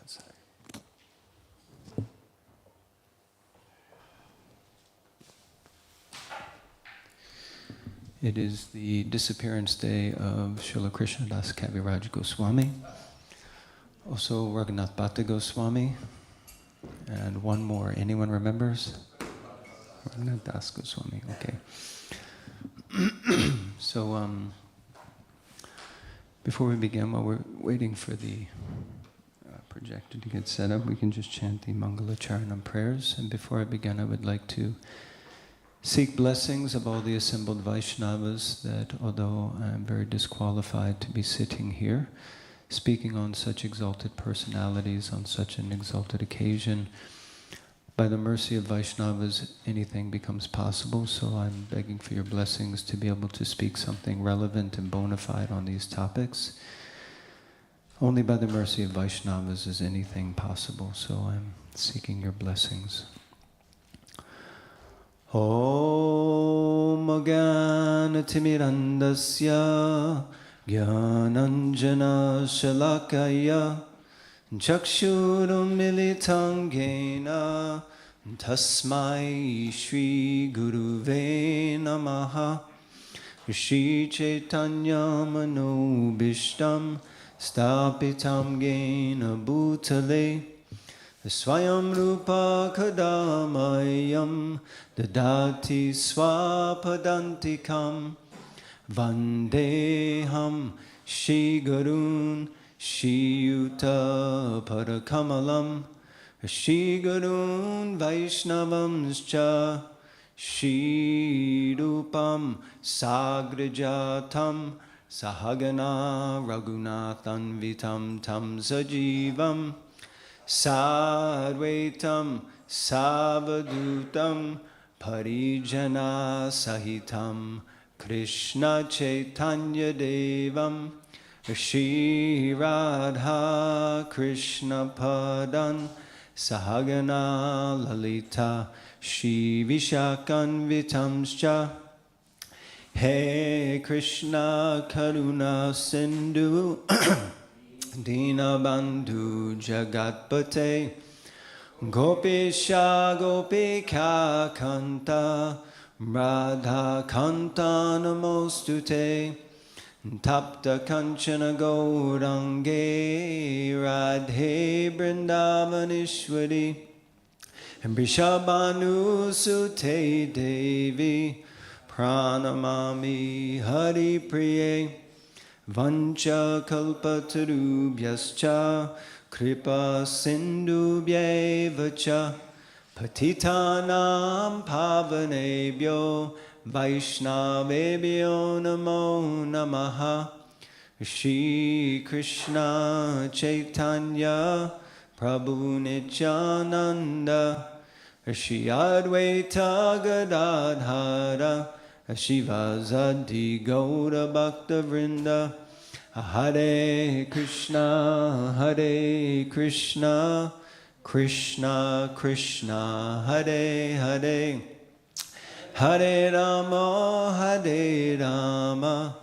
outside. It is the disappearance day of Srila Krishnadas Kaviraj Goswami, also Raghunath Bhatta Goswami, and one more. Anyone remembers? Raghunath Das Goswami, okay. So, before we begin, while we're waiting for the projector to get set up, we can just chant the Mangala Charanam prayers. And before I begin, I would like to seek blessings of all the assembled Vaishnavas, that although I am very disqualified to be sitting here, speaking on such exalted personalities, on such an exalted occasion, by the mercy of Vaishnavas, anything becomes possible. So I'm begging for your blessings to be able to speak something relevant and bona fide on these topics. Only by the mercy of Vaishnavas is anything possible. So I'm seeking your blessings. Om Gyanatimirandasya Gyananjana Shalakaya Chakshurum Militam Gena Tasmai Shri Guruve Namaha Shri Chaitanya Manobishtam Stapitam Gena Bhutale Swayam Rupa Kadamayam Dadati Swapadantikam Vandeham Shri Gurun Shri Yuta Parakamalam Shri Gurun Vaishnavamscha Shri Rupam Sagrajatam Sahagana Raghunathan Vitam Tam Sajivam Sadvaitam Savadutam Parijana Sahitam Krishna Chaitanya Devam Shri Radha Krishna Padan Sahagana Lalita Shri Vishakan Vitamscha He Krishna Karuna Sindhu Dinabandhu Jagatpate Gopisha Gopika Kanta Radha Kanta Namostute Tapta Kanchana Gaurange Radhe Vrindavanishwari Vrishabhanu Sute Devi Pranamami Hari Priye Vancha kalpatarubhyascha kripa sindubhyevacha patitanam pavanebhyo vaishnavebhyo namo namaha Shri Krishna Chaitanya Prabhu Nityananda Shri Advaita Gadadhara Shivasadi Gaura Bhakta Vrinda Hare Krishna Krishna Krishna Hare Hare Hare Rama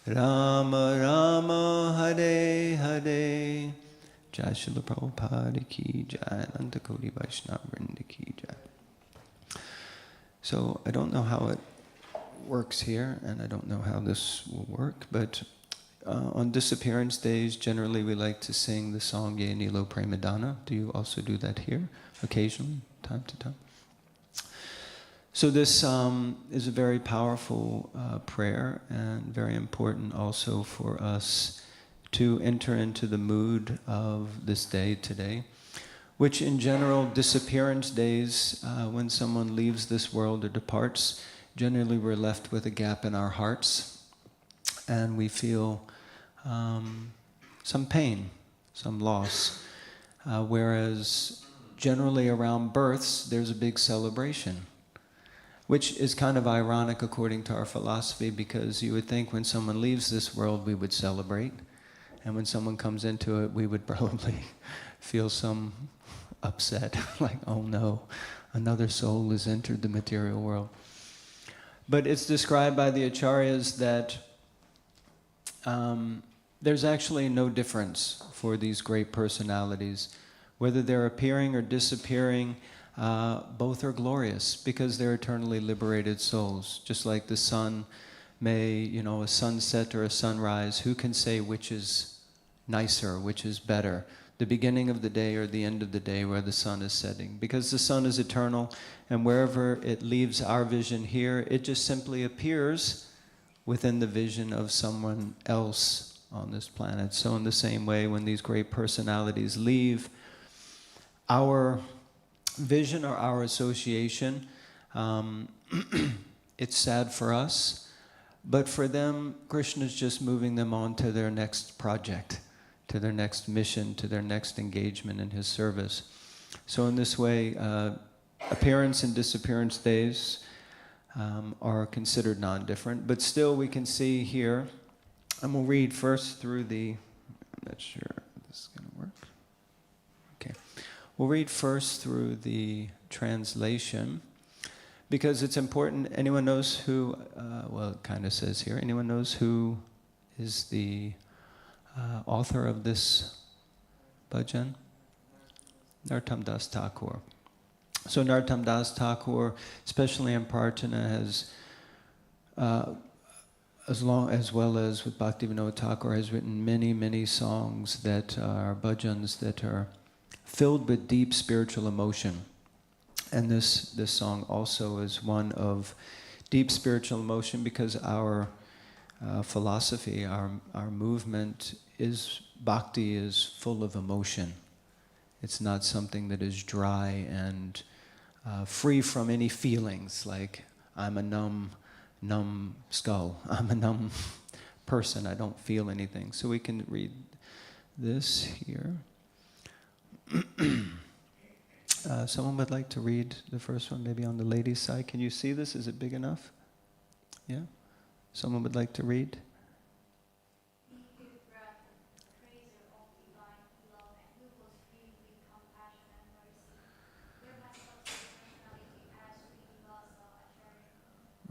Rama Rama Hare Hare Jai Srila Prabhupada Ki Jai Ananta Koti Vaishnava Vrinda Ki Jai. So I don't know how it works here, and I don't know how this will work, but on disappearance days, generally we like to sing the song Ye Nilo Premadana. Do you also do that here, occasionally, time to time? So this is a very powerful prayer, and very important also for us to enter into the mood of this day today, which in general, disappearance days, when someone leaves this world or departs, generally we're left with a gap in our hearts, and we feel some pain, some loss. Whereas generally around births, there's a big celebration, which is kind of ironic according to our philosophy, because you would think when someone leaves this world, we would celebrate, and when someone comes into it, we would probably feel some upset, like, oh no, another soul has entered the material world. But it's described by the acharyas that there's actually no difference for these great personalities Whether they're appearing or disappearing, both are glorious because they're eternally liberated souls. Just like the sun may, a sunset or a sunrise, who can say which is nicer, which is better? The beginning of the day or the end of the day where the sun is setting? Because the sun is eternal, and wherever it leaves our vision here, it just simply appears within the vision of someone else on this planet. So in the same way, when these great personalities leave our vision or our association, it's sad for us, but for them, Krishna is just moving them on to their next project, to their next mission, to their next engagement in his service. So in this way, appearance and disappearance days are considered non-different, but still we can see here, and we'll read first through the, I'm not sure if this is going to work. Okay. We'll read first through the translation, because it's important. Anyone knows who, well, it kind of says here, anyone knows who is the author of this bhajan? Narottam Das Thakur. So Narottam Das Thakur, especially in Prarthana, has, as well as with Bhaktivedanta Thakur, has written many, many songs that are bhajans that are filled with deep spiritual emotion. And this song also is one of deep spiritual emotion, because our philosophy, our movement is, bhakti is full of emotion. It's not something that is dry and free from any feelings, like I'm a numb skull, I'm a numb person, I don't feel anything. So we can read this here. Someone would like to read the first one, maybe on the ladies' side. Can you see this? Is it big enough? Yeah? Someone would like to read?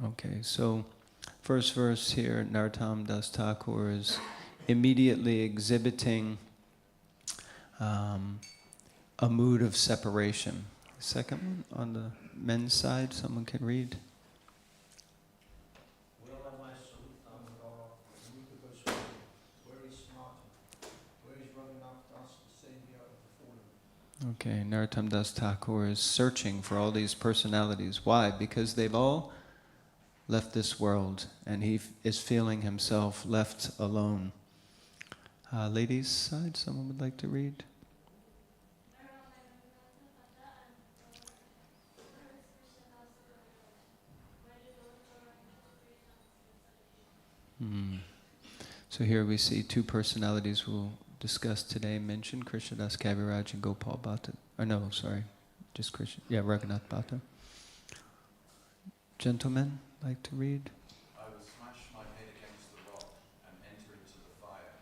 Okay, so first verse here, Narottam Das Thakur is immediately exhibiting a mood of separation. The second one, on the men's side, someone can read. Okay, Narottam Das Thakur is searching for all these personalities. Why? Because they've all left this world, and he is feeling himself left alone. Ladies' side, someone would like to read? So here we see two personalities we'll discuss today mentioned, Krishnadas Kaviraj and Gopal Bhatta. Or no, sorry, just Krishna. Yeah, Raghunath Bhatta. Gentlemen, like to read? I will smash my head against the rock and enter into the fire.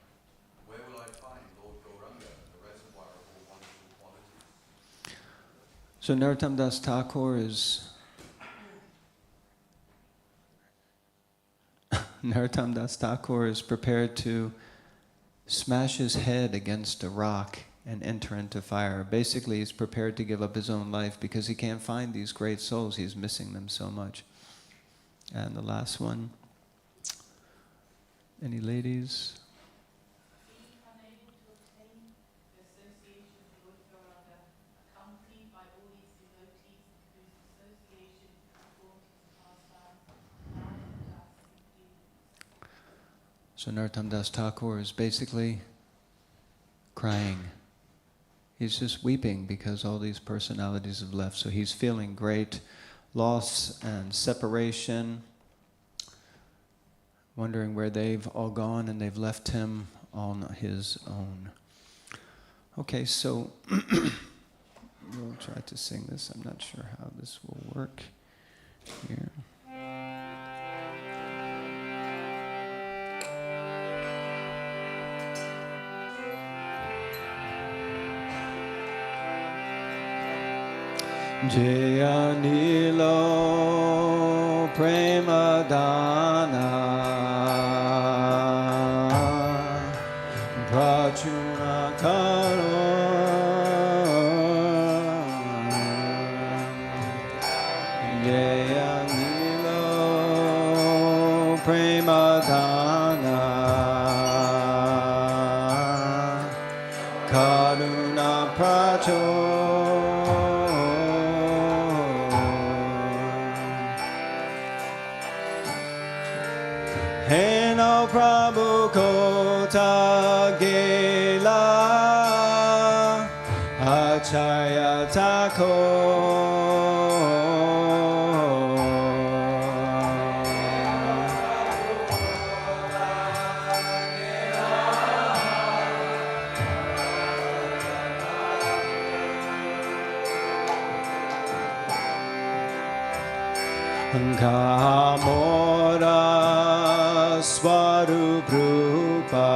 Where will I find Lord Gauranga, the reservoir of all wonderful qualities? So Narottam Das Thakur is Narottam Das Thakur is prepared to smash his head against a rock and enter into fire. Basically, he's prepared to give up his own life because he can't find these great souls. He's missing them so much. And the last one. Any ladies? Being unable to obtain the association of the Lord Gauranga, accompanied by all these devotees whose association performed his pastime, now and simply. So Narottam Das Thakur is basically crying. He's just weeping because all these personalities have left. So he's feeling great loss and separation, wondering where they've all gone, and they've left him on his own. Okay, so we'll try to sing this. I'm not sure how this will work here. Jaya Nilo Premadana Prachuna Karo Karuna Pracho Heno Prabhu Kota Gela Acharya Kamora Swaruprupa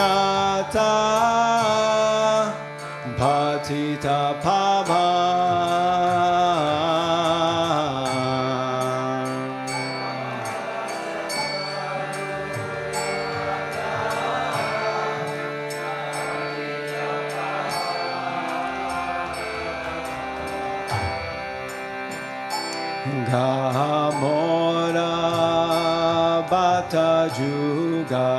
Kadasaragunata Patita Gamora Bata Juga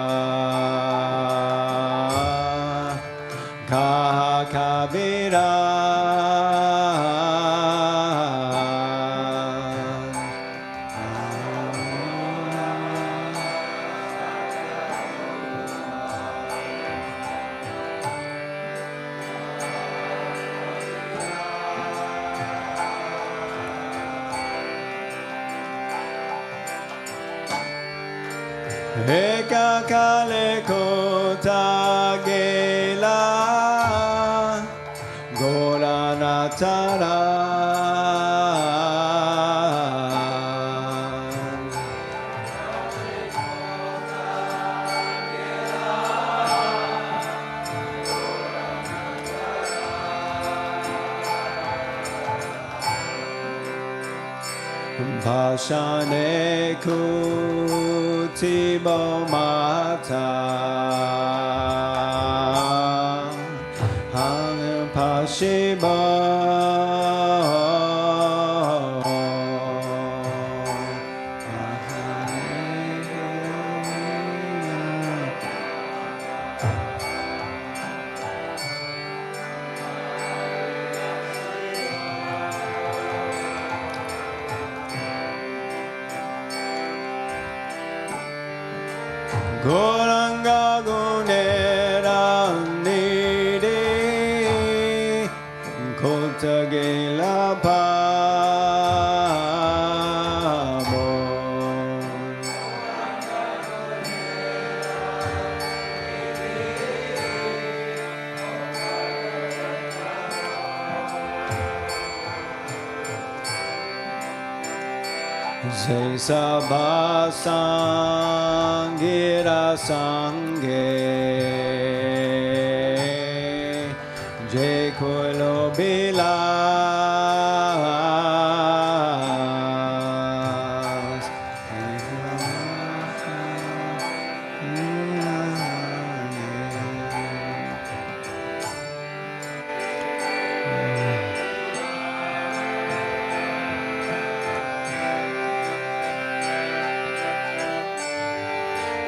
Kakavira Eka kale kota gela Goranatara Bhashane Kutibo Mata Hang Pashiba Goranga Gunera Nidi Kotagela Pamo Jai Sabasangira Sange Jai Kolo Bilas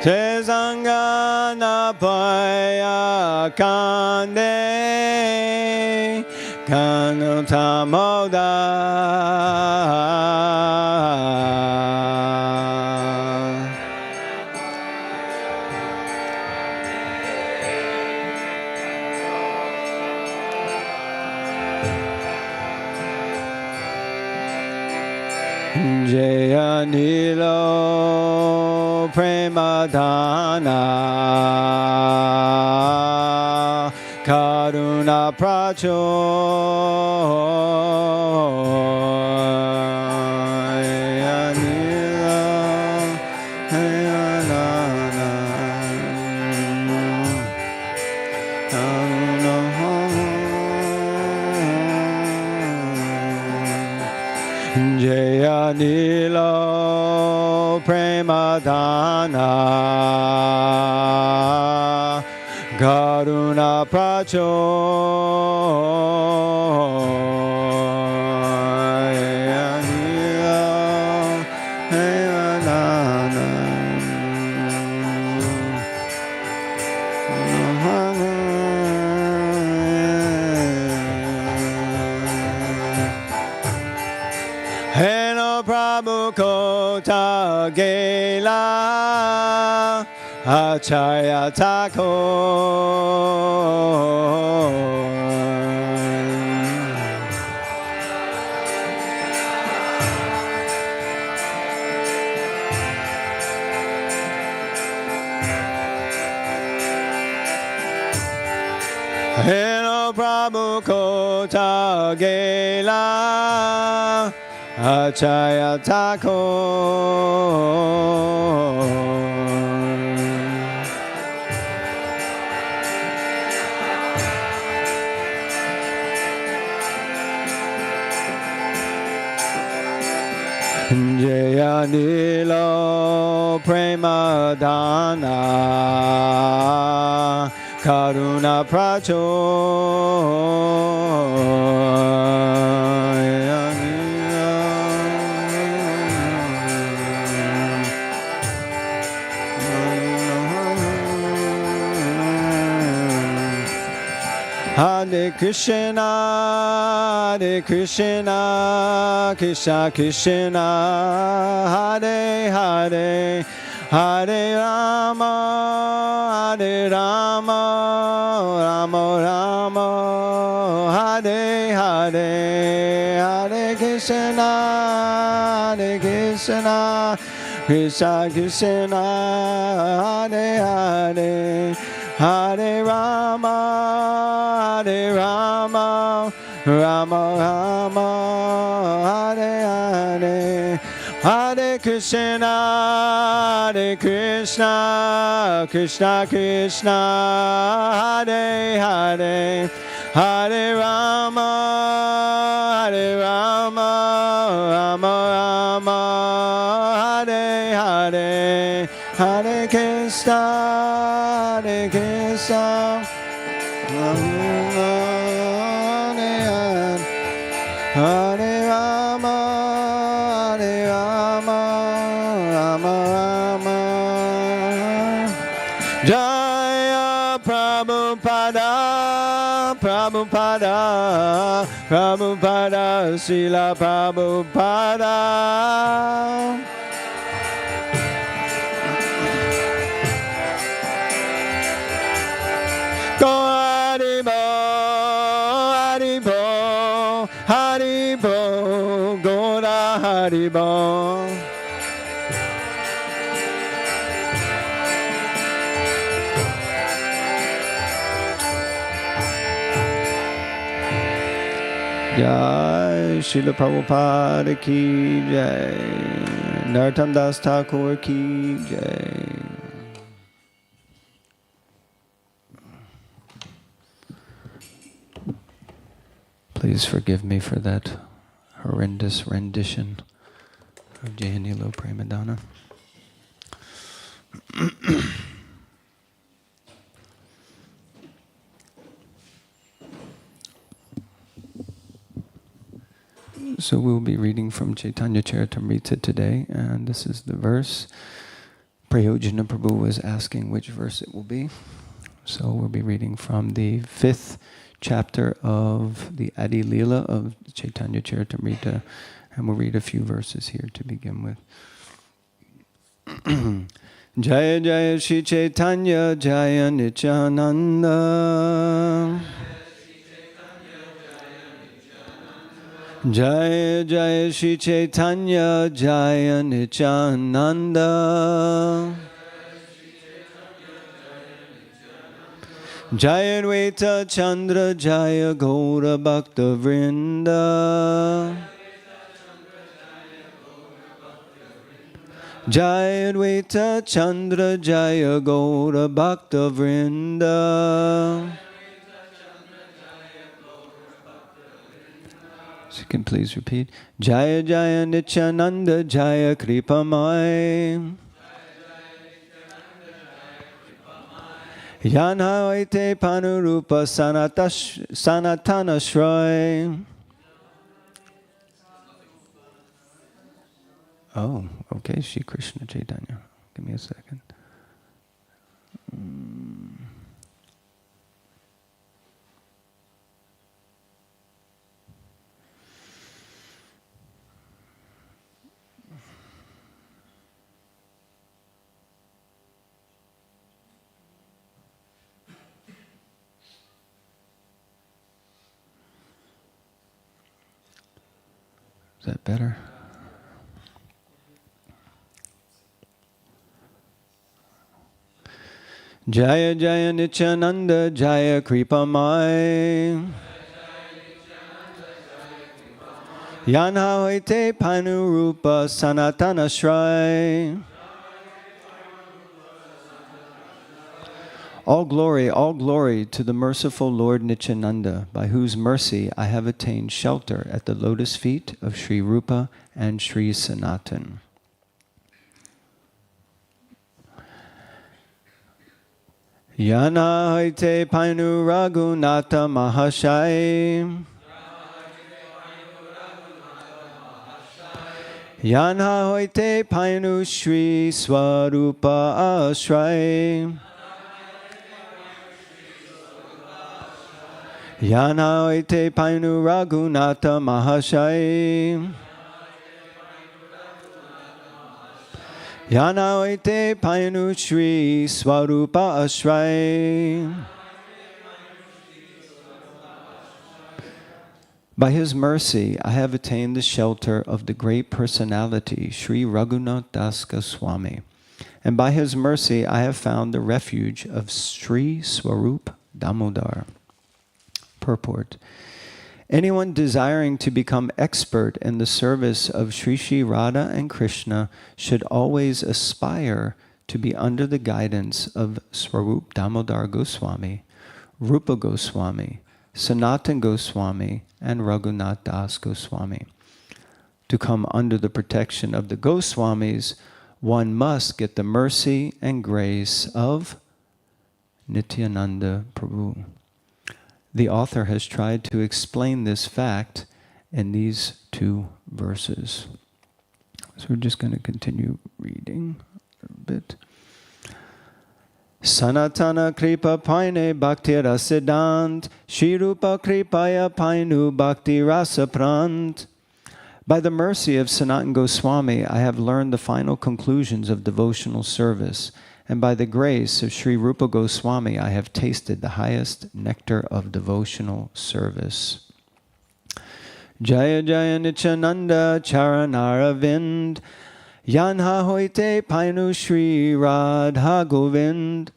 Tezangana Paya Kande Kanutamoda Jaya Nilo Premadhana Karuna Pracho Jaya Nilo Karuna Pracho Heno Prabhu Kota Gela Acharya Thakur. Heno Prabhu Kota Gela Acharya Thakur. Jaya Nilo Premadana Karuna Pracho Hare Krishna, Hare Krishna, Krishna Krishna, Hare Hare, Hare Rama, Hare Rama, Rama Rama, Hare Hare, Hare Krishna, Hare Krishna, Krishna Krishna, Hare Hare, Hare Rama, Hare Rama, Rama Rama, Hare Hare, Hare Krishna, Hare Krishna, Krishna Krishna, Hare Hare, Hare Rama, Hare Rama, Rama Rama, Hare Hare, Hare Krishna, Hare Krishna, Hare Rama, Hare Rama, Rama Rama. Jaya Prabhupada, Prabhupada, Prabhupada, Srila Prabhupada. Go Haribo, Haribo, Haribo, Gora Haribo. Jai Srila Prabhupada ki jai, Narottam Das Thakur ki jai. Please forgive me for that horrendous rendition of Jayanilo Premadana. So we'll be reading from Chaitanya Charitamrita today, and this is the verse. Prayojana Prabhu was asking which verse it will be. So we'll be reading from the 5th chapter of the Adi Leela of Chaitanya Charitamrita, and we'll read a few verses here to begin with. Jaya Jaya Shri Chaitanya Jaya Nityananda Jaya Jaya Shri Chaitanya Jaya Nityananda Jaya Advaita Chandra Jaya Gaura Bhakta Vrinda Jaya Advaita Chandra Jaya Gaura Bhakta Vrinda. So you can please repeat. Jaya Jaya Nityananda Jaya Kripamai Yanha Oite Panurupa Sanatana Shroy. Oh, okay, Shri Krishna Chaitanya. Give me a second. Is that better? Jaya Jaya Nityananda Jaya Kripa Mai. Yanha Hoite Panurupa Sanatana Shrai. All glory to the merciful Lord Nityananda, by whose mercy I have attained shelter at the lotus feet of Sri Rupa and Sri Sanatan. Yana Haite Painu Raghunatha Mahashai. Yana Hoite Painu Sri Swarupa Ashray. Yana Hoite Painu Raghunatha Mahashai. Yana Oite Painu Shri Swarupa Ashray. By his mercy, I have attained the shelter of the great personality, Sri Raghunath Das Goswami. And by his mercy, I have found the refuge of Sri Swarup Damodar. Purport. Anyone desiring to become expert in the service of Sri Sri Radha and Krishna should always aspire to be under the guidance of Swarup Damodar Goswami, Rupa Goswami, Sanatan Goswami, and Raghunath Das Goswami. To come under the protection of the Goswamis, one must get the mercy and grace of Nityananda Prabhu. The author has tried to explain this fact in these two verses. So we're just going to continue reading a bit. Sanatana kripa paine bhakti rasidant, Shirupa kripaya painu bhakti rasaprant. By the mercy of Sanatan Goswami, I have learned the final conclusions of devotional service. And by the grace of Sri Rupa Goswami, I have tasted the highest nectar of devotional service. Jaya Jaya Nityananda Charanaravind, Yanha Hoite Painu Shri Radha Govind.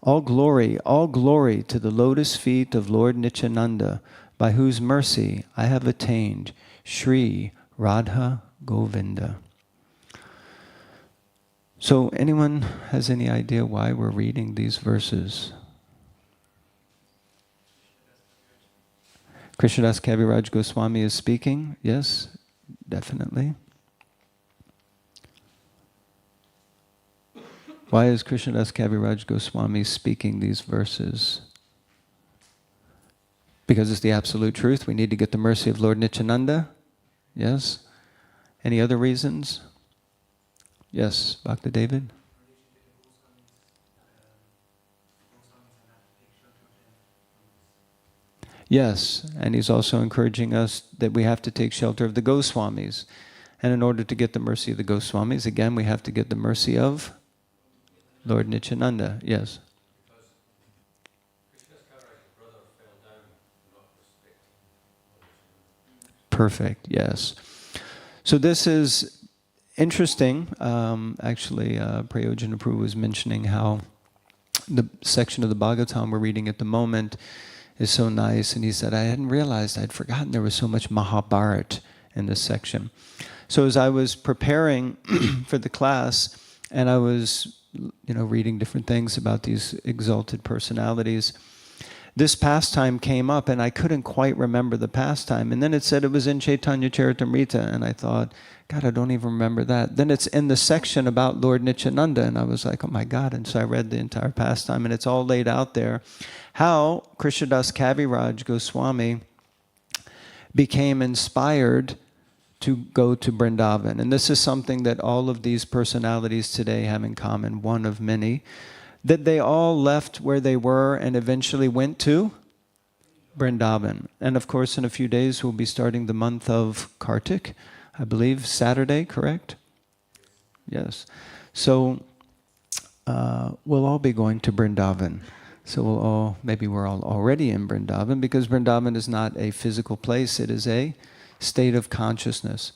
All glory to the lotus feet of Lord Nityananda, by whose mercy I have attained Shri Radha Govinda. So, anyone has any idea why we're reading these verses? Krishnadas Kaviraj Goswami is speaking? Yes, definitely. Why is Krishnadas Kaviraj Goswami speaking these verses? Because it's the absolute truth. We need to get the mercy of Lord Nityananda? Yes. Any other reasons? Yes, Bhakta David? Yes, and he's also encouraging us that we have to take shelter of the Goswamis. And in order to get the mercy of the Goswamis, again, we have to get the mercy of Lord Nityananda. Yes. Perfect, yes. So this is interesting. Actually, Prayojana Prabhu was mentioning how the section of the Bhagavatam we're reading at the moment is so nice. And he said, I hadn't realized, I'd forgotten there was so much Mahabharat in this section. So as I was preparing for the class, and I was reading different things about these exalted personalities, this pastime came up, and I couldn't quite remember the pastime. And then it said it was in Chaitanya Charitamrita, and I thought, God, I don't even remember that. Then it's in the section about Lord Nityananda, and I was like, oh my God. And so I read the entire pastime, and it's all laid out there. How Krishnadas Kaviraj Goswami became inspired to go to Vrindavan. And this is something that all of these personalities today have in common, one of many, that they all left where they were and eventually went to Vrindavan. And of course, in a few days, we'll be starting the month of Kartik, I believe, Saturday, correct? Yes. So we'll all be going to Vrindavan. So maybe we're all already in Vrindavan, because Vrindavan is not a physical place, it is a state of consciousness.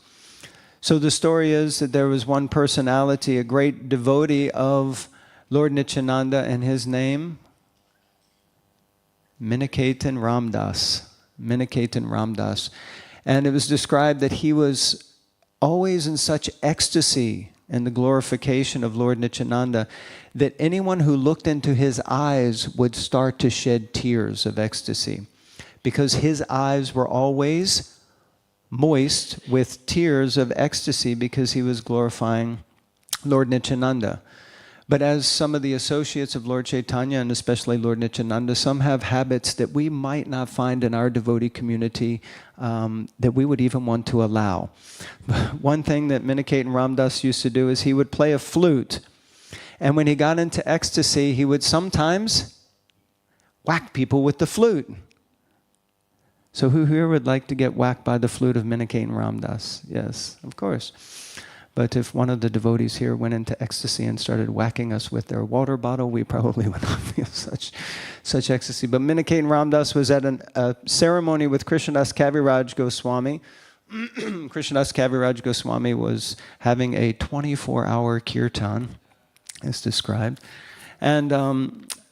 So the story is that there was one personality, a great devotee of Lord Nityananda, and his name, Miniketan Ramdas. Miniketan Ramdas. And it was described that he was always in such ecstasy and the glorification of Lord Nityananda that anyone who looked into his eyes would start to shed tears of ecstasy, because his eyes were always moist with tears of ecstasy because he was glorifying Lord Nityananda. But as some of the associates of Lord Chaitanya, and especially Lord Nityananda, some have habits that we might not find in our devotee community that we would even want to allow. One thing that Miniketan Ramdas used to do is he would play a flute. And when he got into ecstasy, he would sometimes whack people with the flute. So who here would like to get whacked by the flute of Miniketan Ramdas? Yes, of course. But if one of the devotees here went into ecstasy and started whacking us with their water bottle, we probably would not feel such ecstasy. But Miniketan Ramdas was at a ceremony with Krishnadas Kaviraj Goswami. Krishnadas Kaviraj Goswami was having a 24-hour kirtan, as described. And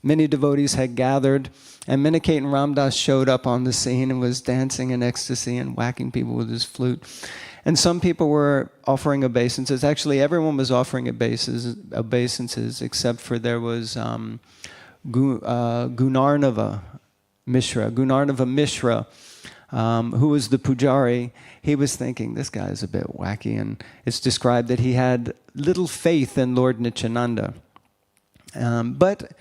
many devotees had gathered, and Miniketan Ramdas showed up on the scene and was dancing in ecstasy and whacking people with his flute. And some people were offering obeisances. Actually, everyone was offering obeisances except for there was Gunarnava Mishra. Gunarnava Mishra, who was the pujari, he was thinking, this guy is a bit wacky. And it's described that he had little faith in Lord Nityananda. But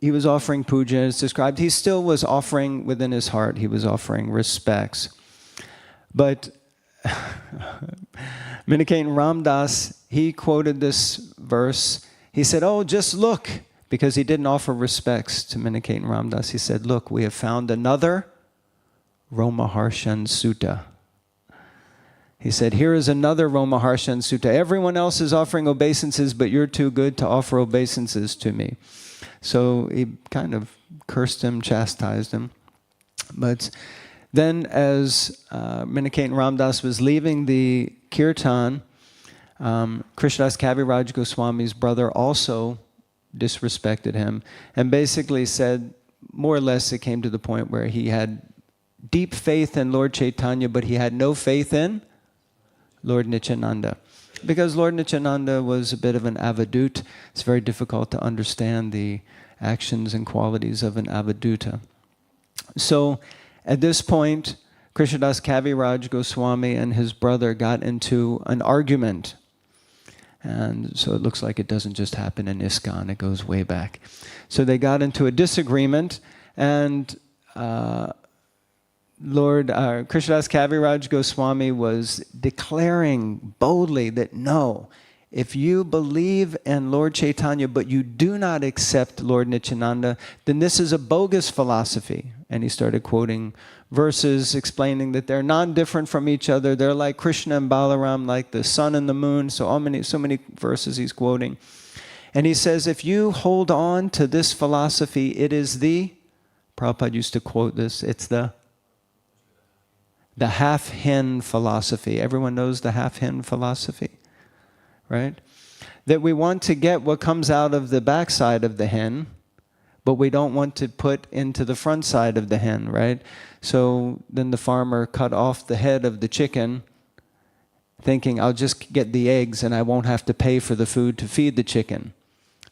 he was offering puja. It's described he still was offering within his heart, he was offering respects. But Miniketan Ramdas, he quoted this verse. He said, oh, just look, because he didn't offer respects to Miniketan Ramdas. He said, look, we have found another Romaharshan Sutta. He said, here is another Romaharshan Sutta. Everyone else is offering obeisances, but you're too good to offer obeisances to me. So he kind of cursed him, chastised him. But then as Miniketan Ramdas was leaving the kirtan, Krishnadas Kaviraj Goswami's brother also disrespected him and basically said, more or less it came to the point where he had deep faith in Lord Chaitanya, but he had no faith in Lord Nityananda. Because Lord Nityananda was a bit of an avadut, it's very difficult to understand the actions and qualities of an avaduta. So at this point, Krishnadas Kaviraj Goswami and his brother got into an argument. And so it looks like it doesn't just happen in ISKCON, it goes way back. So they got into a disagreement, and Krishnadas Kaviraj Goswami was declaring boldly that no, if you believe in Lord Chaitanya but you do not accept Lord Nityananda, then this is a bogus philosophy. And he started quoting verses explaining that they're non-different from each other. They're like Krishna and Balaram, like the sun and the moon. So many verses he's quoting. And he says, if you hold on to this philosophy, it is Prabhupada used to quote this, it's the half-hen philosophy. Everyone knows the half-hen philosophy, right? That we want to get what comes out of the backside of the hen, but we don't want to put into the front side of the hen, right? So then the farmer cut off the head of the chicken, thinking, I'll just get the eggs and I won't have to pay for the food to feed the chicken.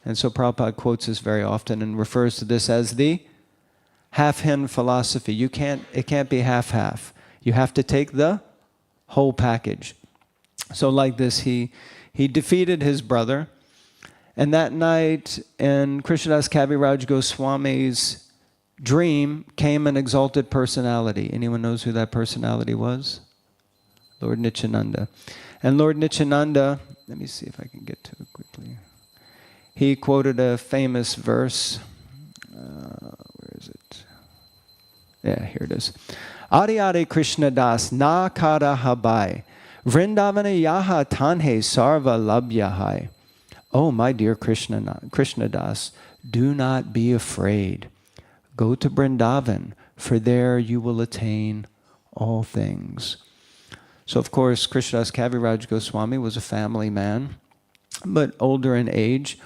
And so Prabhupada quotes this very often and refers to this as the half-hen philosophy. It can't be half-half. You have to take the whole package. So like this, he defeated his brother, and that night in Krishnadas Kaviraj Goswami's dream came an exalted personality. Anyone knows who that personality was? Lord Nityananda. And Lord Nityananda, let me see if I can get to it quickly. He quoted a famous verse. Where is it? Yeah, here it is. Adi Adi Krishna Das na kara habai. Vrindavana yaha tanhe sarva labhyahai. Oh, my dear Krishna Das, do not be afraid. Go to Vrindavan, for there you will attain all things. So, of course, Krishnadas Kaviraj Goswami was a family man, but older in age.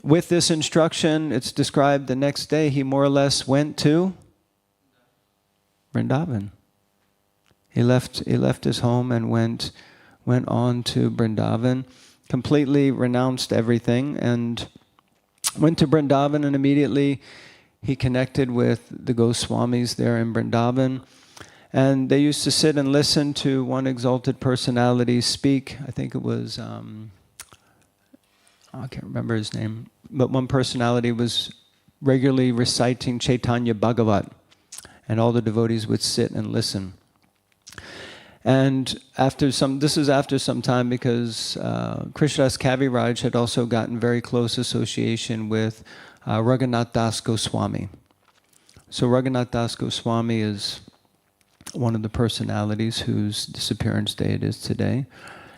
With this instruction, it's described the next day he more or less went to Vrindavan. He left his home and went on to Vrindavan, completely renounced everything, and went to Vrindavan, and immediately he connected with the Goswamis there in Vrindavan. And they used to sit and listen to one exalted personality speak. I think it was, I can't remember his name, but one personality was regularly reciting Chaitanya Bhagavat, and all the devotees would sit and listen. And this is after some time, because Krishnadas Kaviraj had also gotten very close association with Raghunath Das Goswami. So Raghunath Das Goswami is one of the personalities whose disappearance day it is today.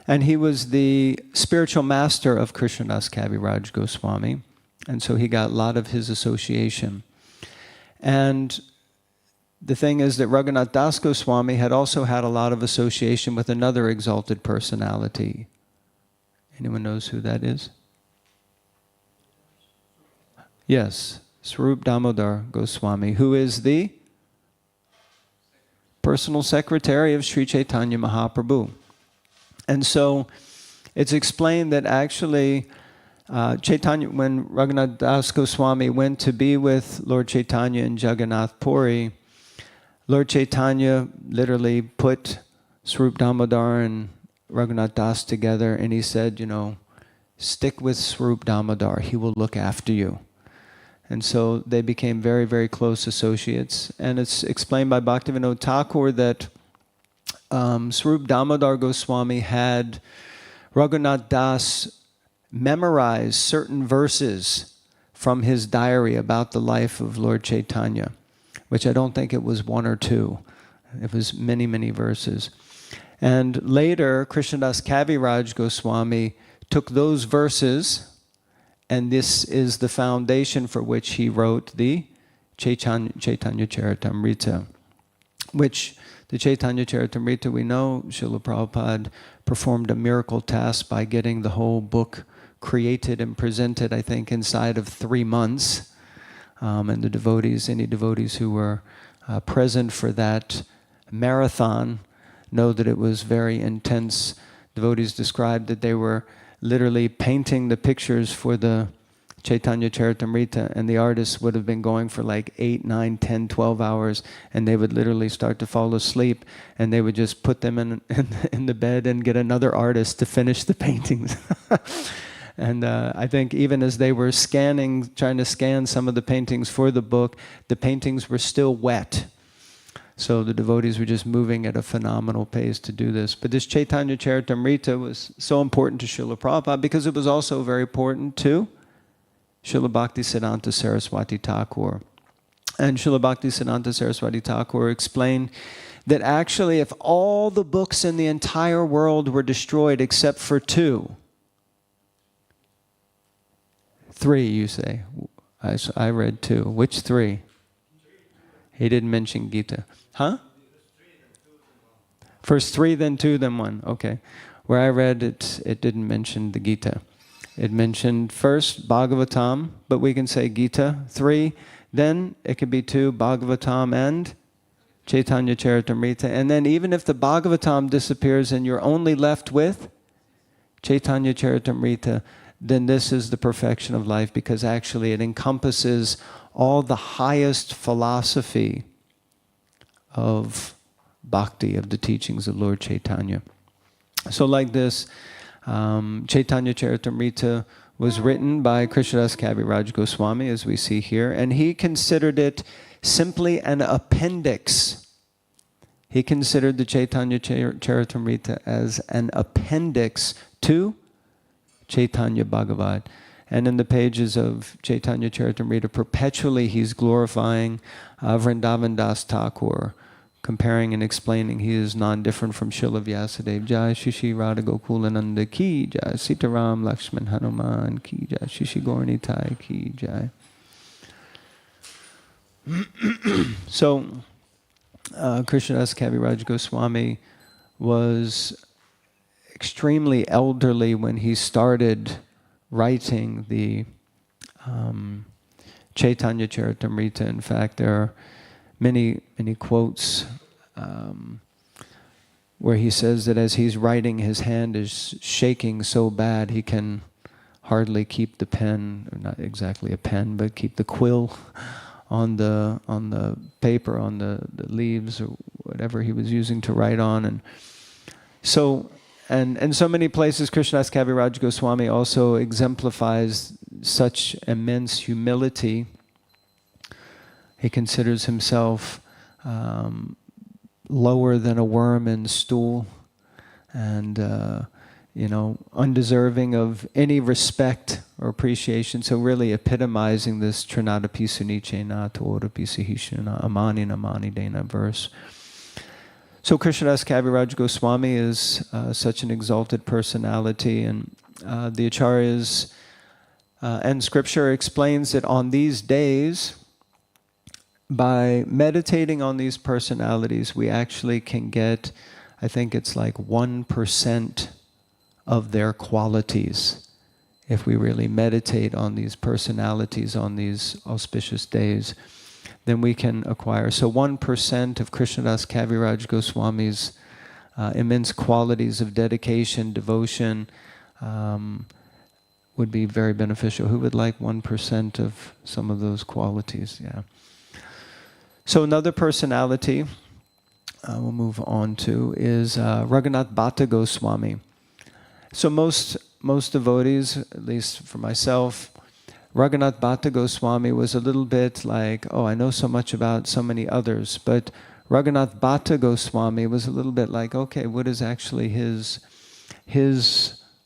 And he was the spiritual master of Krishnadas Kaviraj Goswami. And so he got a lot of his association. And the thing is that Raghunath Das Goswami had also had a lot of association with another exalted personality. Anyone knows who that is? Yes, Swarup Damodar Goswami, who is the personal secretary of Sri Chaitanya Mahaprabhu. And so it's explained that actually Chaitanya, when Raghunath Das Goswami went to be with Lord Chaitanya in Jagannath Puri, Lord Chaitanya literally put Swarup Damodar and Raghunath Das together, and he said, stick with Swarup Damodar, he will look after you. And so they became very, very close associates. And it's explained by Bhaktivedanta Thakur that Swarup Damodar Goswami had Raghunath Das memorize certain verses from his diary about the life of Lord Chaitanya, which I don't think it was one or two. It was many, many verses. And later, Krishnadas Kaviraj Goswami took those verses, and this is the foundation for which he wrote the Chaitanya Charitamrita, which the Chaitanya Charitamrita, we know Srila Prabhupada performed a miracle task by getting the whole book created and presented, I think, inside of 3 months. And the devotees, any devotees who were present for that marathon, know that it was very intense. Devotees described that they were literally painting the pictures for the Chaitanya Charitamrita, and the artists would have been going for like 8, 9, 10, 12 hours, and they would literally start to fall asleep, and they would just put them in the bed and get another artist to finish the paintings. And I think even as they were trying to scan some of the paintings for the book, the paintings were still wet. So the devotees were just moving at a phenomenal pace to do this. But this Chaitanya Charitamrita was so important to Srila Prabhupada because it was also very important to Srila Bhaktisiddhanta Saraswati Thakur. And Srila Bhaktisiddhanta Saraswati Thakur explained that actually if all the books in the entire world were destroyed except for 2, 3, you say. I read 2. Which 3? He didn't mention Gita. Huh? First 3, then 2, then 1. Okay. Where I read it, it didn't mention the Gita. It mentioned first Bhagavatam, but we can say Gita. 3, then it could be 2, Bhagavatam and Chaitanya Charitamrita. And then even if the Bhagavatam disappears and you're only left with Chaitanya Charitamrita, then this is the perfection of life, because actually it encompasses all the highest philosophy of bhakti, of the teachings of Lord Chaitanya. So like this, Chaitanya Charitamrita was written by Krishnadas Kaviraj Goswami, as we see here, and he considered it simply an appendix. He considered the Chaitanya Charitamrita as an appendix to Chaitanya Bhagavat. And in the pages of Chaitanya Charitamrita, perpetually he's glorifying Vrindavan Das Thakur, comparing and explaining he is non-different from Srila Vyasadeva. Jai Shishi Radha Gokulananda ki jai, Sitaram Lakshman Hanuman ki jai, Shishi Gauranitai ki jai. So, Krishnadas Kaviraj Goswami was extremely elderly when he started writing the Chaitanya Charitamrita. In fact, there are many quotes where he says that as he's writing, his hand is shaking so bad he can hardly keep the pen, or not exactly a pen, but keep the quill on the paper, on the leaves, or whatever he was using to write on. And so, and so many places, Krishnadas Kaviraj Goswami also exemplifies such immense humility. He considers himself lower than a worm in stool, and undeserving of any respect or appreciation. So really epitomizing this Trinadapi Sunichena Todapi Sahishana Amani Namani Dena verse. So Krishnadas Kaviraj Goswami is such an exalted personality, and the Acharyas and Scripture explains that on these days, by meditating on these personalities, we actually can get, I think it's like 1% of their qualities. If we really meditate on these personalities on these auspicious days, then we can acquire. So 1% of Krishnadas Kaviraj Goswami's immense qualities of dedication, devotion, would be very beneficial. Who would like 1% of some of those qualities? Yeah. So another personality we'll move on to is Raghunath Bhatta Goswami. So most devotees, at least for myself, Raghunath Bhatta Goswami was a little bit like, oh, I know so much about so many others, but Raghunath Bhatta Goswami was a little bit like, okay, what is actually his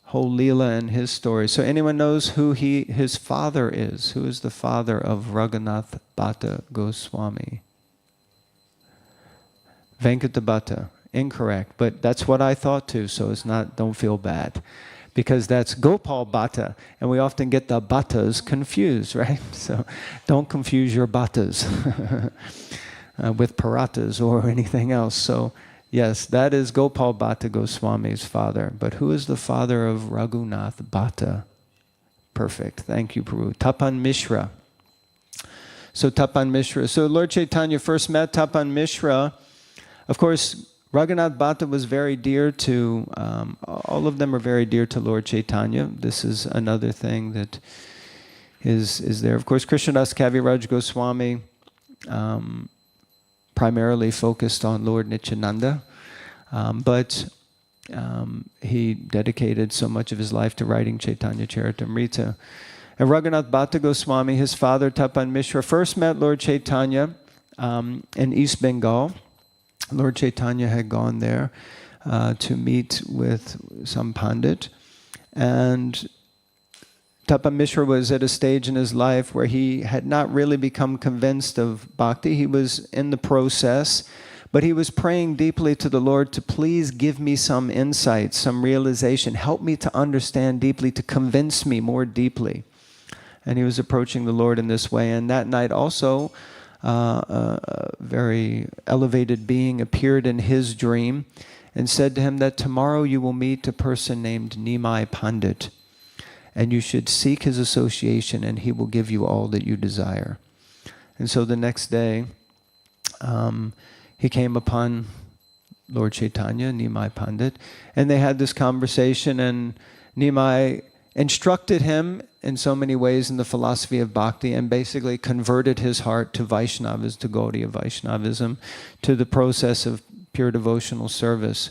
whole Leela and his story? So anyone knows who his father is? Who is the father of Raghunath Bhatta Goswami? Venkata Bhatta. Incorrect, but that's what I thought too, so it's not, don't feel bad. Because that's Gopal Bhatta, and we often get the Bhattas confused, right? So don't confuse your Bhattas with Paratas or anything else. So yes, that is Gopal Bhatta Goswami's father. But who is the father of Raghunath Bhatta? Perfect, thank you, Prabhu. Tapan Mishra. So Tapan Mishra. So Lord Chaitanya first met Tapan Mishra. Of course, Raghunath Bhatta was very dear to, all of them are very dear to Lord Chaitanya. This is another thing that is there. Of course, Krishnadas Kaviraj Goswami primarily focused on Lord Nityananda, but he dedicated so much of his life to writing Chaitanya Charitamrita. And Raghunath Bhatta Goswami, his father Tapan Mishra, first met Lord Chaitanya in East Bengal. Lord Chaitanya had gone there to meet with some Pandit, and Tapan Mishra was at a stage in his life where he had not really become convinced of bhakti. He was in the process, but he was praying deeply to the Lord to please give me some insight, some realization, help me to understand deeply, to convince me more deeply. And he was approaching the Lord in this way, and that night also a very elevated being appeared in his dream and said to him that tomorrow you will meet a person named Nimai Pandit, and you should seek his association and he will give you all that you desire. And so the next day he came upon Lord Chaitanya, Nimai Pandit, and they had this conversation, and Nimai instructed him in so many ways in the philosophy of bhakti, and basically converted his heart to Vaishnavas, to Gaudiya Vaishnavism, to the process of pure devotional service.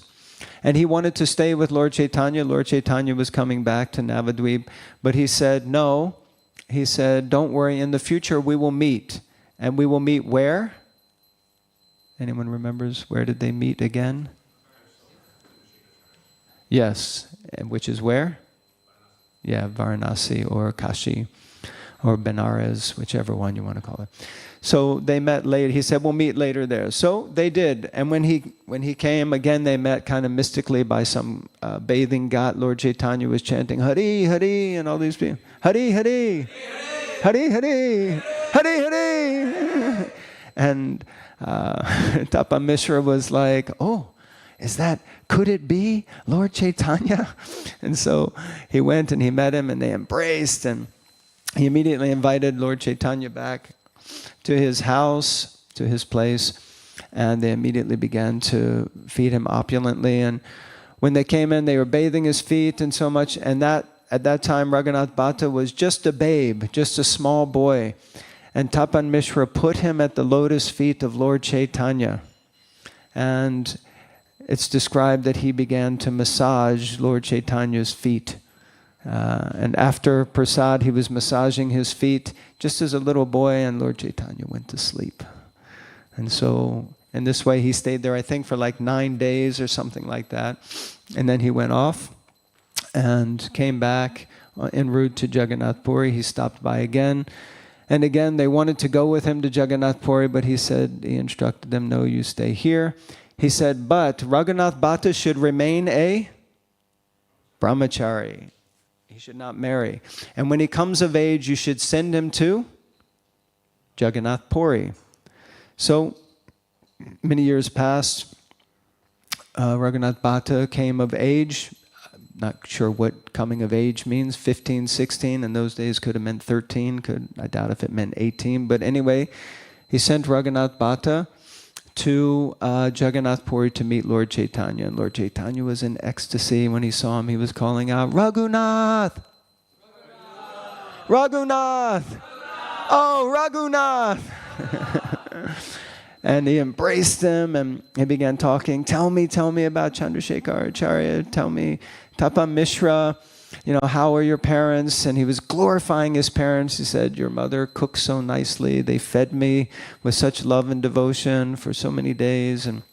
And he wanted to stay with Lord Chaitanya. Lord Chaitanya was coming back to Navadvip, but he said, no. He said, don't worry, in the future we will meet. And we will meet where? Anyone remembers where did they meet again? Yes, and which is where? Yeah, Varanasi or Kashi or Benares, whichever one you want to call it. So they met later. He said, we'll meet later there. So they did. And when he came, again, they met kind of mystically by some bathing ghat. Lord Chaitanya was chanting, Hari, Hari, and all these people. Hari, Hari, Hari, Hari, Hari, Hari. And Tapa Mishra was like, oh, could it be Lord Chaitanya? And so he went and he met him and they embraced, and he immediately invited Lord Chaitanya back to his house, to his place, and they immediately began to feed him opulently. And when they came in, they were bathing his feet and so much, and at that time Raghunath Bhatta was just a babe, just a small boy. And Tapan Mishra put him at the lotus feet of Lord Chaitanya. And it's described that he began to massage Lord Chaitanya's feet. And after prasad, he was massaging his feet just as a little boy, and Lord Chaitanya went to sleep. And so, in this way, he stayed there, I think, for like 9 days or something like that. And then he went off and came back en route to Jagannath Puri. He stopped by again. And again, they wanted to go with him to Jagannath Puri, but he instructed them, no, you stay here. He said, but Raghunath Bhatta should remain a brahmachari. He should not marry. And when he comes of age, you should send him to Jagannath Puri. So, many years passed. Raghunath Bhatta came of age. Not sure what coming of age means. 15, 16. In those days could have meant 13. I doubt if it meant 18. But anyway, he sent Raghunath Bhatta to Jagannath Puri to meet Lord Chaitanya. And Lord Chaitanya was in ecstasy when he saw him. He was calling out, Raghunath! Raghunath! Raghunath! Oh, Raghunath! And he embraced him and he began talking, tell me about Chandrasekhar Acharya, tell me, Tapa Mishra, how are your parents? And he was glorifying his parents. He said, your mother cooked so nicely. They fed me with such love and devotion for so many days. And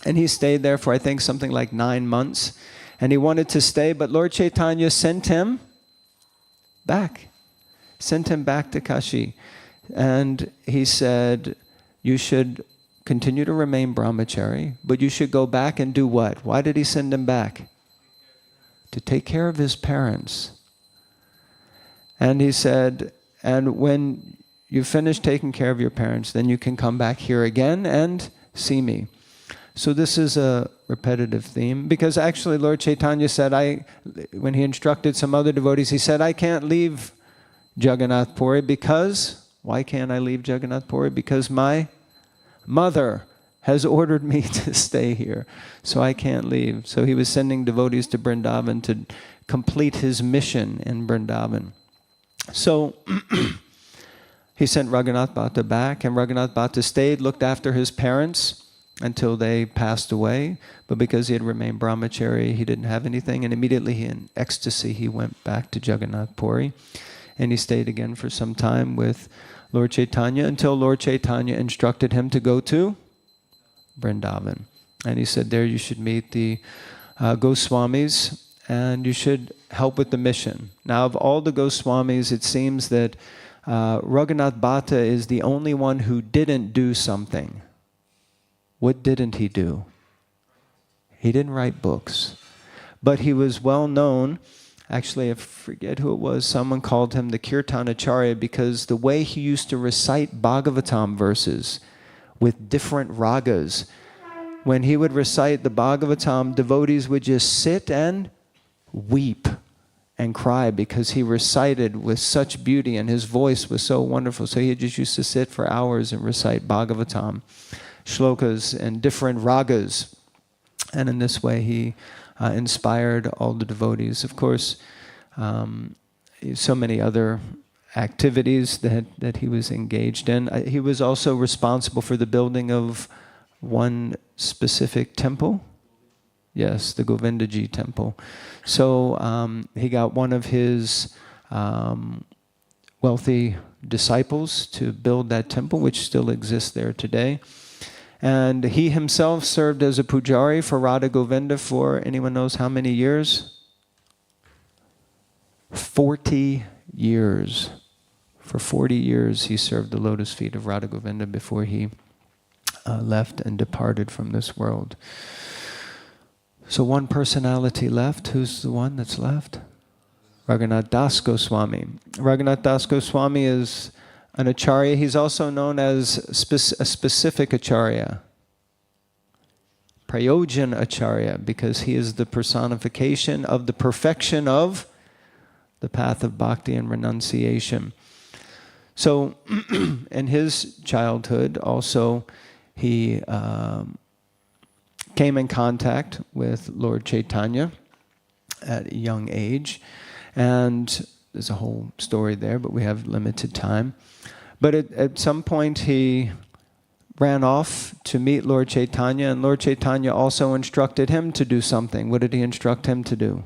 he stayed there for, I think, something like 9 months. And he wanted to stay, but Lord Chaitanya sent him back. Sent him back to Kashi. And he said, you should continue to remain brahmachari, but you should go back and do what? Why did he send him back? To take care of his parents. And he said, and when you finish taking care of your parents, then you can come back here again and see me. So this is a repetitive theme, because actually Lord Chaitanya said, when he instructed some other devotees, he said, I can't leave Jagannath Puri because, why can't I leave Jagannath Puri? Because my mother has ordered me to stay here, so I can't leave. So he was sending devotees to Vrindavan to complete his mission in Vrindavan. So he sent Raghunath Bhatta back, and Raghunath Bhatta stayed, looked after his parents until they passed away. But because he had remained brahmachari, he didn't have anything, and immediately in ecstasy he went back to Jagannath Puri. And he stayed again for some time with Lord Chaitanya until Lord Chaitanya instructed him to go to Vrindavan. And he said, there you should meet the Goswamis and you should help with the mission. Now, of all the Goswamis, it seems that Raghunath Bhatta is the only one who didn't do something. What didn't he do? He didn't write books. But he was well known. Actually, I forget who it was. Someone called him the Kirtanacharya because the way he used to recite Bhagavatam verses with different ragas. When he would recite the Bhagavatam, devotees would just sit and weep and cry because he recited with such beauty and his voice was so wonderful. So he just used to sit for hours and recite Bhagavatam, shlokas and different ragas. And in this way he inspired all the devotees. Of course, so many other activities that he was engaged in. He was also responsible for the building of one specific temple. Yes, the Govindaji temple. So he got one of his wealthy disciples to build that temple, which still exists there today. And he himself served as a pujari for Radha Govinda for, anyone knows how many years? 40 years. For 40 years he served the lotus feet of Radha Govinda before he left and departed from this world. So one personality left. Who's the one that's left? Raghunath Das Goswami. Raghunath Das Goswami is an acharya. He's also known as a specific acharya. Prayojan acharya, because he is the personification of the perfection of the path of bhakti and renunciation. So in his childhood also he came in contact with Lord Chaitanya at a young age. And there's a whole story there, but we have limited time. But at some point he ran off to meet Lord Chaitanya, and Lord Chaitanya also instructed him to do something. What did he instruct him to do?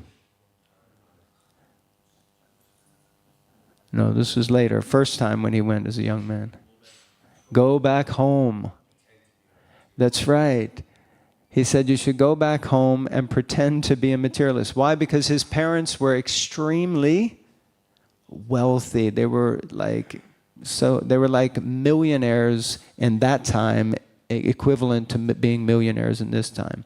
No, this was later. First time when he went as a young man. Go back home. That's right. He said you should go back home and pretend to be a materialist. Why? Because his parents were extremely wealthy. They were like millionaires in that time, equivalent to being millionaires in this time.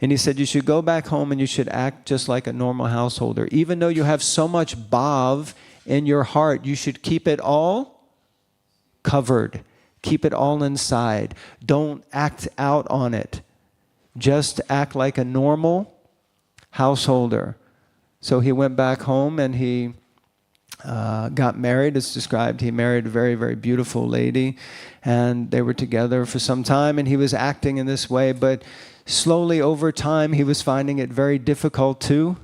And he said you should go back home and you should act just like a normal householder. Even though you have so much bhav in your heart, you should keep it all covered. Keep it all inside. Don't act out on it. Just act like a normal householder. So he went back home and he got married. It's described he married a very, very beautiful lady, and they were together for some time, and he was acting in this way, but slowly over time he was finding it very difficult to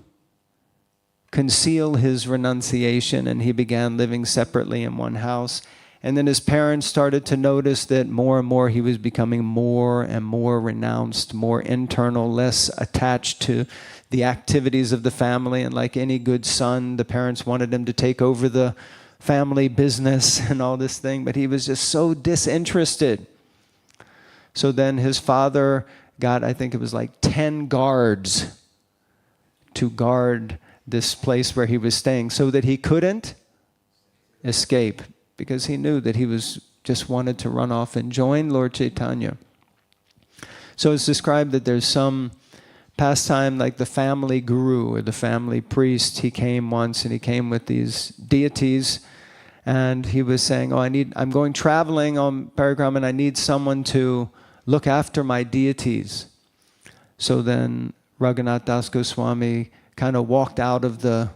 conceal his renunciation, and he began living separately in one house. And then his parents started to notice that more and more he was becoming more and more renounced, more internal, less attached to the activities of the family. And like any good son, the parents wanted him to take over the family business and all this thing, but he was just so disinterested. So then his father got, I think it was like 10 guards to guard this place where he was staying so that he couldn't escape, because he knew that he was just wanted to run off and join Lord Chaitanya. So it's described that there's some pastime like the family guru or the family priest. He came once and he came with these deities, and he was saying, I'm going traveling on Parikrama and I need someone to look after my deities. So then Raghunath Das Goswami kind of walked out of the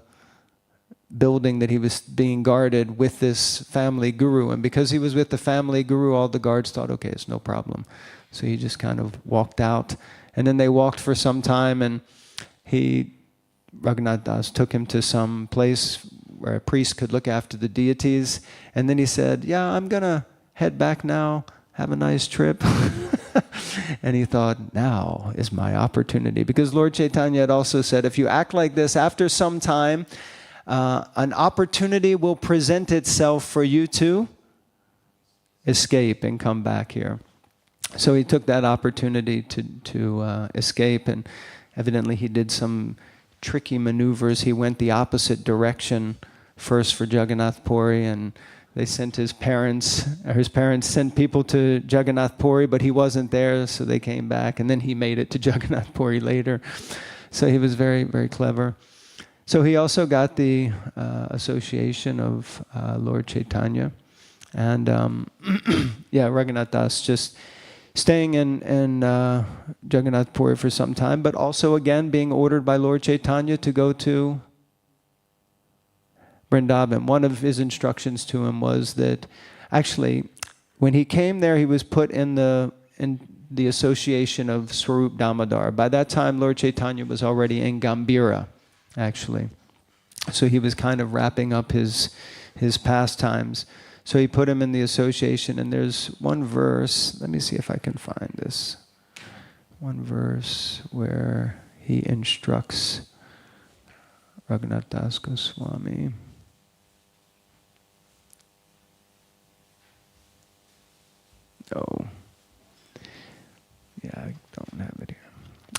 building that he was being guarded with this family guru. And because he was with the family guru, all the guards thought, okay, it's no problem. So he just kind of walked out. And then they walked for some time, and Raghunath Das took him to some place where a priest could look after the deities. And then he said, yeah, I'm going to head back now. Have a nice trip. And he thought, now is my opportunity. Because Lord Chaitanya had also said, if you act like this, after some time, an opportunity will present itself for you to escape and come back here. So he took that opportunity to escape, and evidently he did some tricky maneuvers. He went the opposite direction first for Jagannath Puri, and they sent his parents sent people to Jagannath Puri, but he wasn't there, so they came back, and then he made it to Jagannath Puri later. So he was very, very clever. So he also got the association of Lord Chaitanya. And Raghunath Das just staying in Jagannath Puri for some time, but also again being ordered by Lord Chaitanya to go to Vrindavan. One of his instructions to him was that actually when he came there, he was put in the association of Swarup Damodar. By that time, Lord Chaitanya was already in Gambhira, actually. So he was kind of wrapping up his pastimes. So he put him in the association, and there's one verse, let me see if I can find this. One verse where he instructs Raghunath Das Goswami. Oh. Yeah, I don't have it here.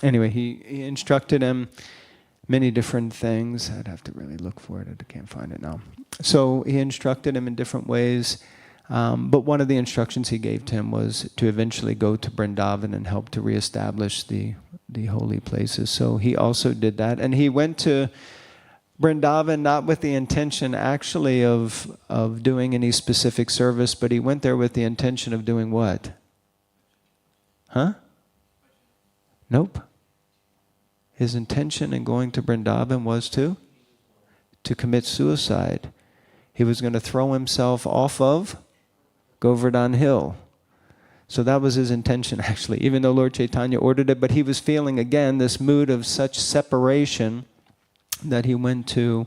Anyway, he instructed him many different things. I'd have to really look for it. I can't find it now. So he instructed him in different ways. But one of the instructions he gave to him was to eventually go to Vrindavan and help to reestablish the holy places. So he also did that. And he went to Vrindavan not with the intention actually of doing any specific service, but he went there with the intention of doing what? Huh? Nope. His intention in going to Vrindavan was to commit suicide. He was going to throw himself off of Govardhan Hill. So that was his intention actually, even though Lord Chaitanya ordered it, but he was feeling again this mood of such separation that he went to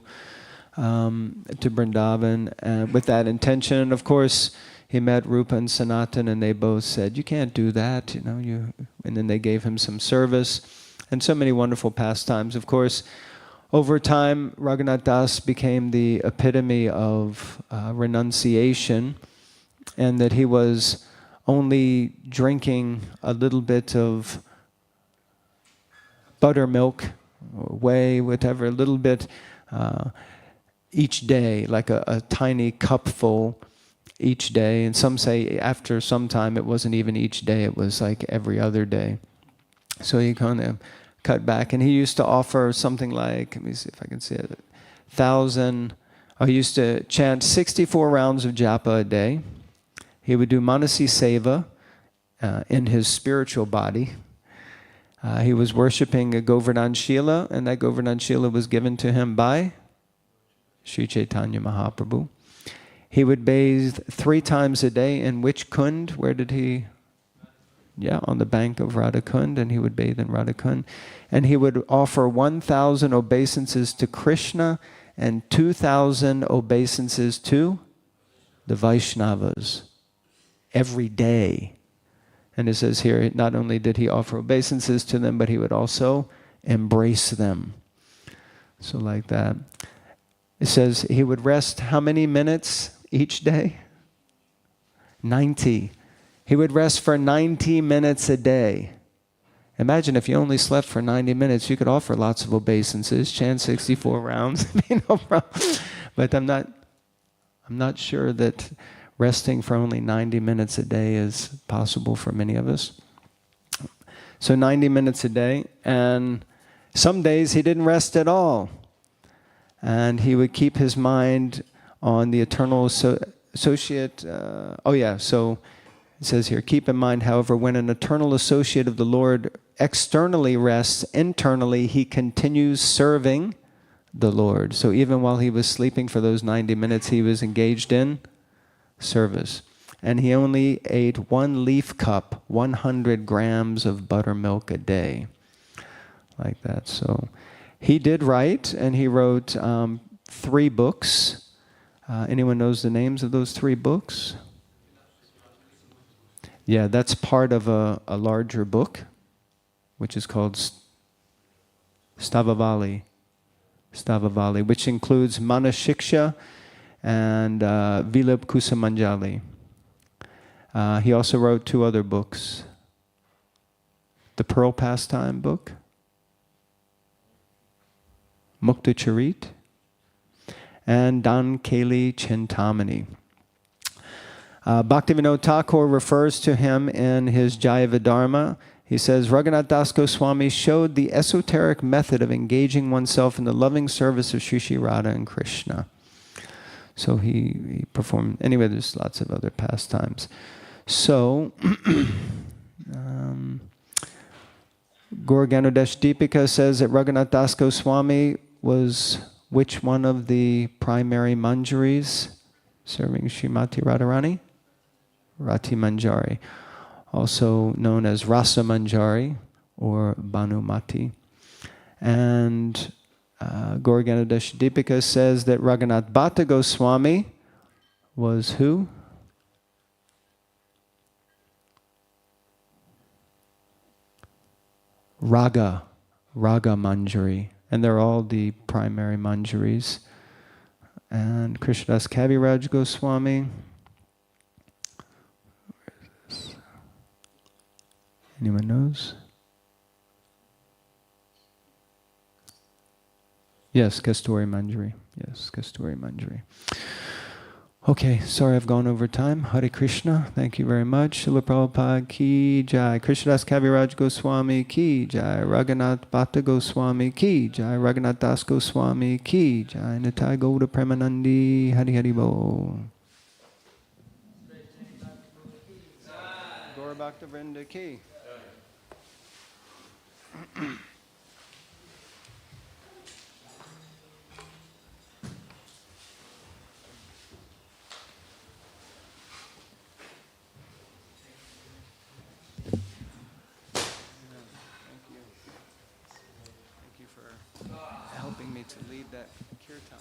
Vrindavan with that intention. And of course, he met Rupa and Sanatan, and they both said, "You can't do that, you know." And then they gave him some service, and so many wonderful pastimes. Of course, over time, Raghunath Das became the epitome of renunciation, and that he was only drinking a little bit of buttermilk or whey, whatever, a little bit each day, like a tiny cupful each day. And some say after some time it wasn't even each day, it was like every other day. So he kind of cut back, and he used to offer something like, let me see if I can see it, 1,000, he used to chant 64 rounds of japa a day. He would do Manasi Seva in his spiritual body. He was worshipping a Govardhan Shila, and that Govardhan Shila was given to him by Sri Chaitanya Mahaprabhu. He would bathe 3 times a day in which Kund? Where did he? Yeah, on the bank of Radhakund, and he would bathe in Radhakund. And he would offer 1,000 obeisances to Krishna and 2,000 obeisances to the Vaishnavas every day. And it says here, not only did he offer obeisances to them, but he would also embrace them. So like that. It says he would rest how many minutes each day? 90. He would rest for 90 minutes a day. Imagine if you only slept for 90 minutes, you could offer lots of obeisances, chant 64 rounds, no problem. But I'm not sure that resting for only 90 minutes a day is possible for many of us. So 90 minutes a day, and some days he didn't rest at all. And he would keep his mind on the eternal associate. So it says here, keep in mind, however, when an eternal associate of the Lord externally rests, internally he continues serving the Lord. So even while he was sleeping for those 90 minutes, he was engaged in service. And he only ate 1 leaf cup, 100 grams of buttermilk a day. Like that. So he did write, and he wrote 3 books. Anyone knows the names of those 3 books? Yeah, that's part of a larger book, which is called Stavavali, which includes Manashiksha and Vilap Kusumanjali. He also wrote 2 other books. The Pearl Pastime book, Mukta Charit, and Dan Keli Chintamani. Bhaktivedanta Thakur refers to him in his Jaiva Dharma. He says, Raghunath Das Goswami showed the esoteric method of engaging oneself in the loving service of Sri Sri Radha and Krishna. So he performed, anyway, there's lots of other pastimes. So, Gaur Ganodesh Deepika says that Raghunath Das Goswami was which one of the primary manjaris serving Srimati Radharani? Rati Manjari, also known as Rasa Manjari or Bhanumati. And Gauraganadash Deepika says that Raghunath Bhatta Goswami was who? Raga Manjari. And they're all the primary Manjaris. And Krishnadas Kaviraj Goswami. Where is this? Anyone knows? Yes, Kasturi Manjari. Yes, Kasturi Manjari. Okay, sorry I've gone over time. Hare Krishna, thank you very much. Srila Prabhupada ki jai. Krishnadas Kaviraj Goswami ki jai. Raghunath Bhatta Goswami ki jai. Raghunath Das Goswami ki jai. Nitai Gauda Premanandi. Hari Hari Bo. Gaura Bhakta Vrinda ki. Thank you for helping me to lead that kirtan.